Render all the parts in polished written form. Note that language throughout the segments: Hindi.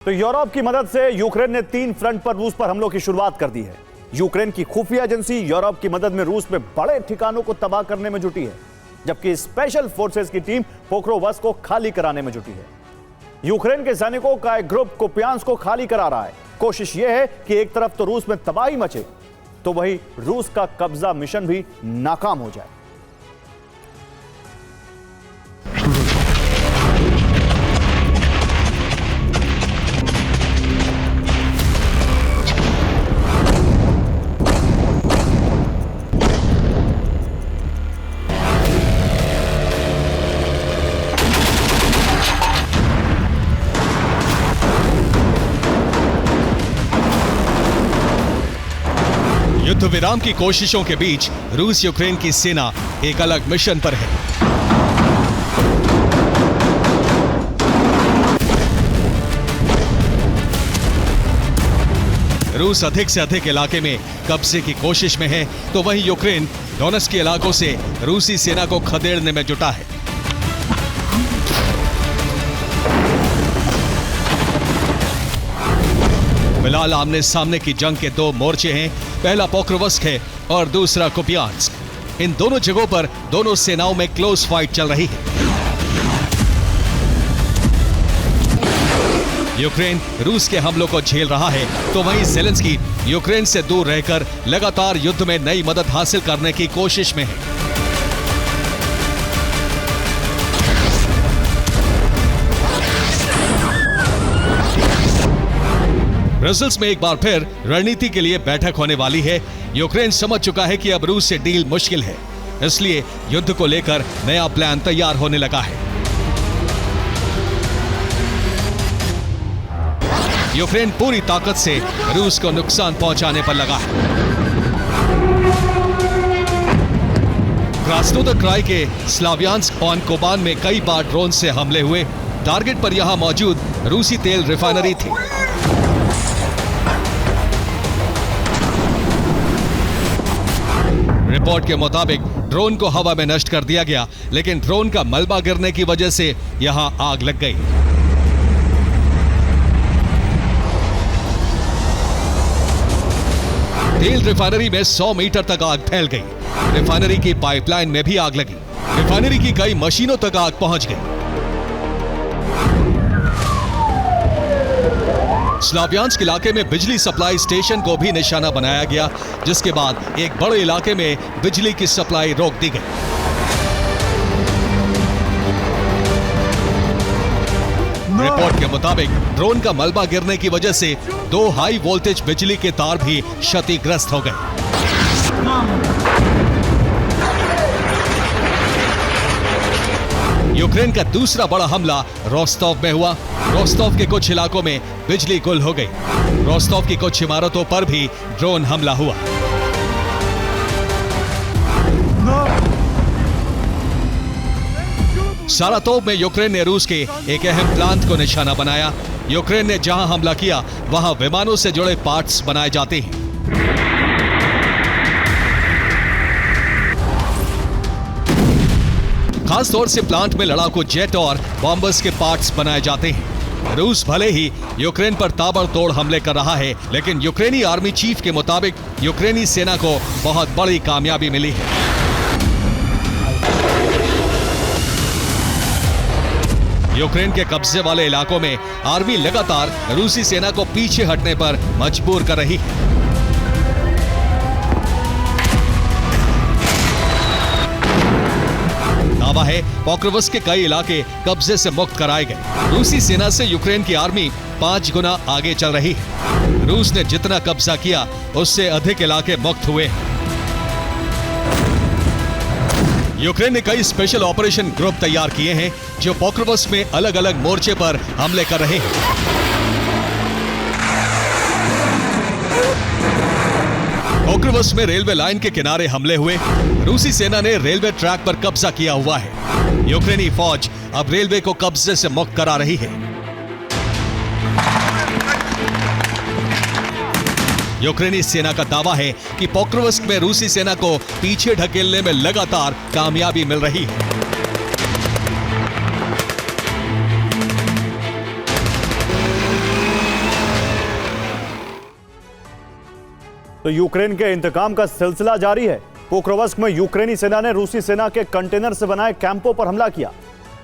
तो यूरोप की मदद से यूक्रेन ने 3 फ्रंट पर रूस पर हमलों की शुरुआत कर दी है। यूक्रेन की खुफिया एजेंसी यूरोप की मदद में रूस में बड़े ठिकानों को तबाह करने में जुटी है, जबकि स्पेशल फोर्सेस की टीम पोक्रोवस्क को खाली कराने में जुटी है। यूक्रेन के सैनिकों का एक ग्रुप कुपियांस्क को खाली करा रहा है। कोशिश यह है कि एक तरफ तो रूस में तबाही मचे, तो वहीं रूस का कब्जा मिशन भी नाकाम हो जाए। युद्ध विराम की कोशिशों के बीच रूस यूक्रेन की सेना एक अलग मिशन पर है। रूस अधिक से अधिक इलाके में कब्जे की कोशिश में है, तो वहीं यूक्रेन डोनेट्स्क के इलाकों से रूसी सेना को खदेड़ने में जुटा है। फिलहाल आमने सामने की जंग के 2 मोर्चे हैं। पहला पोक्रोवस्क है और दूसरा कुपियांस्क। इन दोनों जगहों पर दोनों सेनाओं में क्लोज फाइट चल रही है। यूक्रेन रूस के हमलों को झेल रहा है, तो वहीं ज़ेलेंस्की यूक्रेन से दूर रहकर लगातार युद्ध में नई मदद हासिल करने की कोशिश में है। ब्रसेल्स में एक बार फिर रणनीति के लिए बैठक होने वाली है। यूक्रेन समझ चुका है कि अब रूस से डील मुश्किल है, इसलिए युद्ध को लेकर नया प्लान तैयार होने लगा है। यूक्रेन पूरी ताकत से रूस को नुकसान पहुंचाने पर लगा है। क्रास्नोदर क्राई के स्लावियांस्क ऑन कोबान में कई बार ड्रोन से हमले हुए। टारगेट पर यहां मौजूद रूसी तेल रिफाइनरी थी। रिपोर्ट के मुताबिक ड्रोन को हवा में नष्ट कर दिया गया, लेकिन ड्रोन का मलबा गिरने की वजह से यहां आग लग गई। तेल रिफाइनरी में 100 मीटर तक आग फैल गई। रिफाइनरी की पाइपलाइन में भी आग लगी। रिफाइनरी की कई मशीनों तक आग पहुंच गई। स्लावियांस्क इलाके में बिजली सप्लाई स्टेशन को भी निशाना बनाया गया, जिसके बाद एक बड़े इलाके में बिजली की सप्लाई रोक दी गई। रिपोर्ट के मुताबिक ड्रोन का मलबा गिरने की वजह से 2 हाई वोल्टेज बिजली के तार भी क्षतिग्रस्त हो गए। यूक्रेन का दूसरा बड़ा हमला रोस्टोव में हुआ। रोस्टोव के कुछ इलाकों में बिजली गुल हो गई। रोस्टोव की कुछ इमारतों पर भी ड्रोन हमला हुआ। सारातोव में यूक्रेन ने रूस के एक अहम प्लांट को निशाना बनाया। यूक्रेन ने जहां हमला किया, वहां विमानों से जुड़े पार्ट्स बनाए जाते हैं। खास तौर से प्लांट में लड़ाकू जेट और बॉम्बर्स के पार्ट्स बनाए जाते हैं। रूस भले ही यूक्रेन पर ताबड़तोड़ हमले कर रहा है, लेकिन यूक्रेनी आर्मी चीफ के मुताबिक यूक्रेनी सेना को बहुत बड़ी कामयाबी मिली है। यूक्रेन के कब्जे वाले इलाकों में आर्मी लगातार रूसी सेना को पीछे हटने पर मजबूर कर रही है। दावा है पोक्रोवस्क के कई इलाके कब्जे से मुक्त कराए गए। रूसी सेना से यूक्रेन की आर्मी 5 गुना आगे चल रही है। रूस ने जितना कब्जा किया, उससे अधिक इलाके मुक्त हुए। यूक्रेन ने कई स्पेशल ऑपरेशन ग्रुप तैयार किए हैं, जो पोक्रोवस्क में अलग अलग मोर्चे पर हमले कर रहे हैं। पोक्रोवस्क में रेलवे लाइन के किनारे हमले हुए। रूसी सेना ने रेलवे ट्रैक पर कब्जा किया हुआ है। यूक्रेनी फौज अब रेलवे को कब्जे से मुक्त करा रही है। यूक्रेनी सेना का दावा है कि पोक्रोवस्क में रूसी सेना को पीछे ढकेलने में लगातार कामयाबी मिल रही है। तो यूक्रेन के इंतकाम का सिलसिला जारी है। पोक्रोवस्क में यूक्रेनी सेना ने रूसी सेना के कंटेनर से बनाए कैंपों पर हमला किया।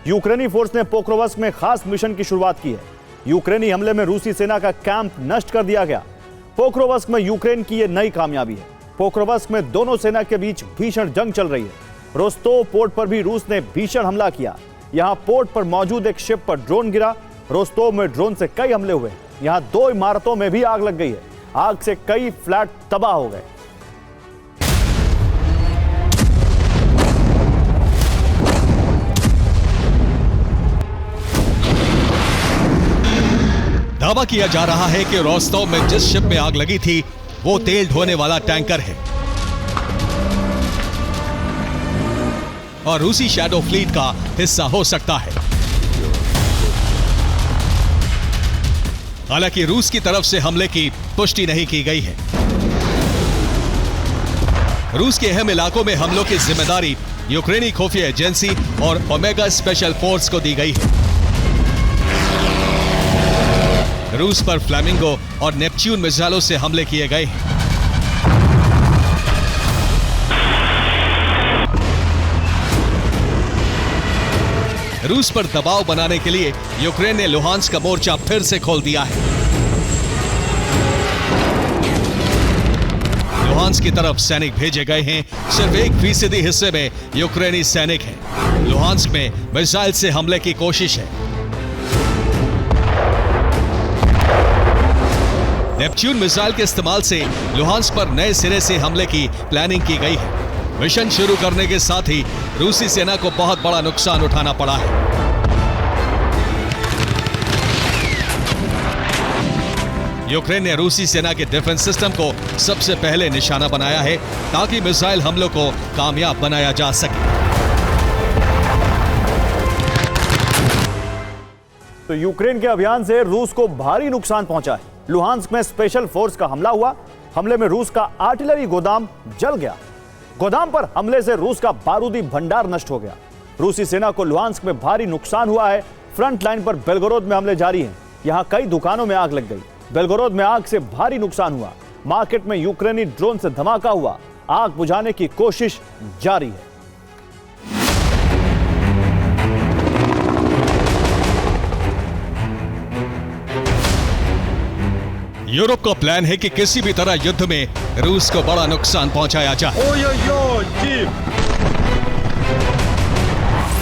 यूक्रेनी फोर्स ने पोक्रोवस्क में खास मिशन की शुरुआत की है। यूक्रेनी हमले में रूसी सेना का कैंप नष्ट कर दिया गया। पोक्रोवस्क में यूक्रेन की यह नई कामयाबी है। पोक्रोवस्क में दोनों सेना के बीच भीषण जंग चल रही है। रोस्तोव पोर्ट पर भी रूस ने भीषण हमला किया। यहां पोर्ट पर मौजूद एक शिप पर ड्रोन गिरा। रोस्तोव में ड्रोन से कई हमले हुए। यहां 2 इमारतों में भी आग लग गई है। आग से कई फ्लैट तबाह हो गए। दावा किया जा रहा है कि रोस्तोव में जिस शिप में आग लगी थी वो तेल ढोने वाला टैंकर है और रूसी शैडो फ्लीट का हिस्सा हो सकता है। हालांकि रूस की तरफ से हमले की पुष्टि नहीं की गई है। रूस के अहम इलाकों में हमलों की जिम्मेदारी यूक्रेनी खुफिया एजेंसी और ओमेगा स्पेशल फोर्स को दी गई है। रूस पर फ्लैमिंगो और नेपच्यून मिसाइलों से हमले किए गए हैं। रूस पर दबाव बनाने के लिए यूक्रेन ने लुहांस्क का मोर्चा फिर से खोल दिया है। लुहांस्क की तरफ सैनिक भेजे गए हैं। सिर्फ 1% हिस्से में यूक्रेनी सैनिक हैं। लुहांस्क में मिसाइल से हमले की कोशिश है। नेपच्यून मिसाइल के इस्तेमाल से लुहांस्क पर नए सिरे से हमले की प्लानिंग की गई है। मिशन शुरू करने के साथ ही रूसी सेना को बहुत बड़ा नुकसान उठाना पड़ा है। यूक्रेन ने रूसी सेना के डिफेंस सिस्टम को सबसे पहले निशाना बनाया है ताकि मिसाइल हमलों को कामयाब बनाया जा सके। तो यूक्रेन के अभियान से रूस को भारी नुकसान पहुंचा है। लुहांस्क में स्पेशल फोर्स का हमला हुआ। हमले में रूस का आर्टिलरी गोदाम जल गया। गोदाम पर हमले से रूस का बारूदी भंडार नष्ट हो गया। रूसी सेना को लुहांस्क में भारी नुकसान हुआ है। फ्रंट लाइन पर बेलगोरोद में हमले जारी हैं। यहां कई दुकानों में आग लग गई। बेलगोरोद में आग से भारी नुकसान हुआ। मार्केट में यूक्रेनी ड्रोन से धमाका हुआ। आग बुझाने की कोशिश जारी है। यूरोप का प्लान है कि किसी भी तरह युद्ध में रूस को बड़ा नुकसान पहुंचाया जाए।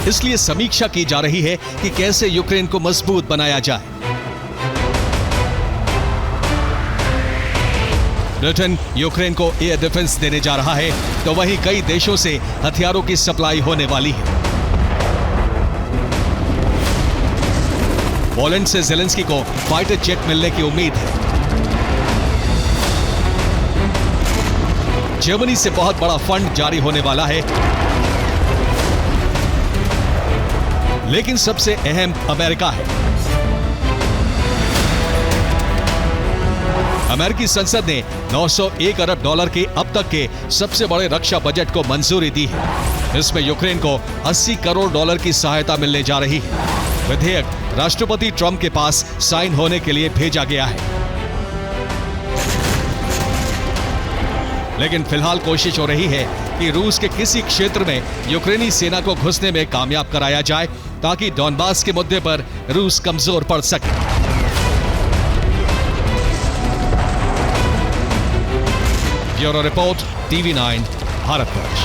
इसलिए समीक्षा की जा रही है कि कैसे यूक्रेन को मजबूत बनाया जाए। ब्रिटेन यूक्रेन को एयर डिफेंस देने जा रहा है, तो वहीं कई देशों से हथियारों की सप्लाई होने वाली है। पोलैंड से ज़ेलेंस्की को फाइटर जेट मिलने की उम्मीद है। जर्मनी से बहुत बड़ा फंड जारी होने वाला है। लेकिन सबसे अहम अमेरिका है। अमेरिकी संसद ने 901 अरब डॉलर के अब तक के सबसे बड़े रक्षा बजट को मंजूरी दी है। इसमें यूक्रेन को 80 करोड़ डॉलर की सहायता मिलने जा रही है। विधेयक राष्ट्रपति ट्रंप के पास साइन होने के लिए भेजा गया है। लेकिन फिलहाल कोशिश हो रही है कि रूस के किसी क्षेत्र में यूक्रेनी सेना को घुसने में कामयाब कराया जाए ताकि डॉनबास के मुद्दे पर रूस कमजोर पड़ सके। Bureau report, TV9 Bharatvarsh.